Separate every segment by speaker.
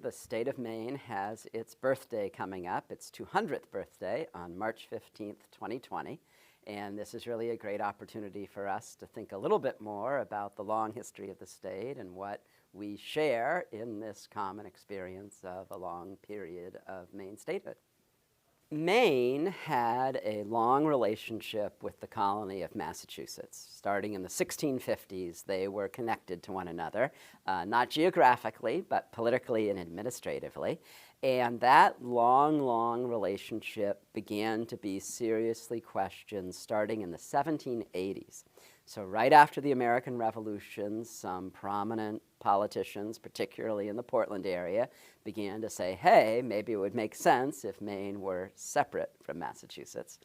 Speaker 1: the state of Maine has its birthday coming up, its 200th birthday on March 15th, 2020. And this is really a great opportunity for us to think a little bit more about the long history of the state and what we share in this common experience of a long period of Maine statehood. Maine had a long relationship with the colony of Massachusetts. Starting in the 1650s, they were connected to one another, not geographically, but politically and administratively. And that long relationship began to be seriously questioned starting in the 1780s. So right after the American Revolution, some prominent politicians, particularly in the Portland area, began to say, hey, maybe it would make sense if Maine were separate from Massachusetts.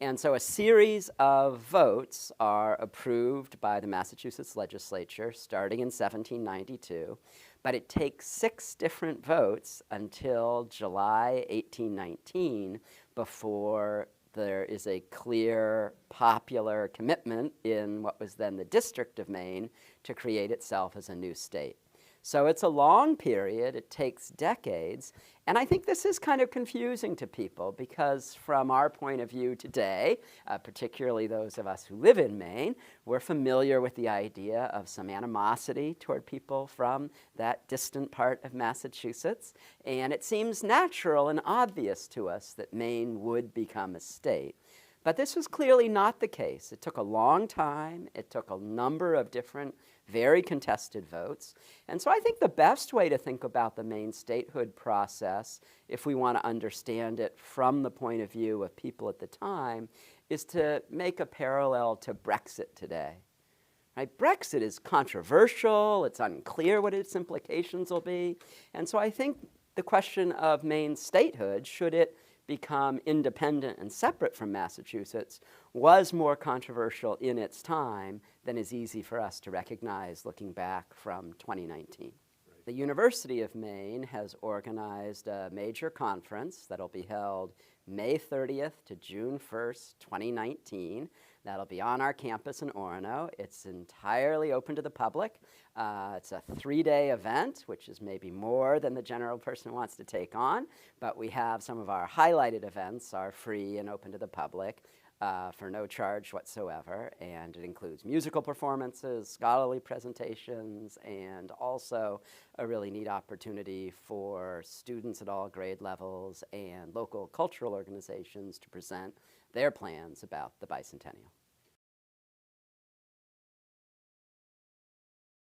Speaker 1: And so a series of votes are approved by the Massachusetts legislature starting in 1792, but it takes 6 different votes until July 1819 before there is a clear popular commitment in what was then the District of Maine to create itself as a new state. So it's a long period, it takes decades, and I think this is kind of confusing to people because from our point of view today, particularly those of us who live in Maine, we're familiar with the idea of some animosity toward people from that distant part of Massachusetts, and it seems natural and obvious to us that Maine would become a state. But this was clearly not the case. It took a long time. It took a number of different, very contested votes. And so I think the best way to think about the Maine statehood process, if we want to understand it from the point of view of people at the time, is to make a parallel to Brexit today. Right? Brexit is controversial. It's unclear what its implications will be. And so I think the question of Maine statehood, should it become independent and separate from Massachusetts, was more controversial in its time than is easy for us to recognize looking back from 2019. Right. The University of Maine has organized a major conference that'll be held May 30th to June 1st, 2019. That'll be on our campus in Orono. It's entirely open to the public. It's a 3-day event, which is maybe more than the general person wants to take on, but we have some of our highlighted events are free and open to the public for no charge whatsoever, and it includes musical performances, scholarly presentations, and also a really neat opportunity for students at all grade levels and local cultural organizations to present their plans about the Bicentennial.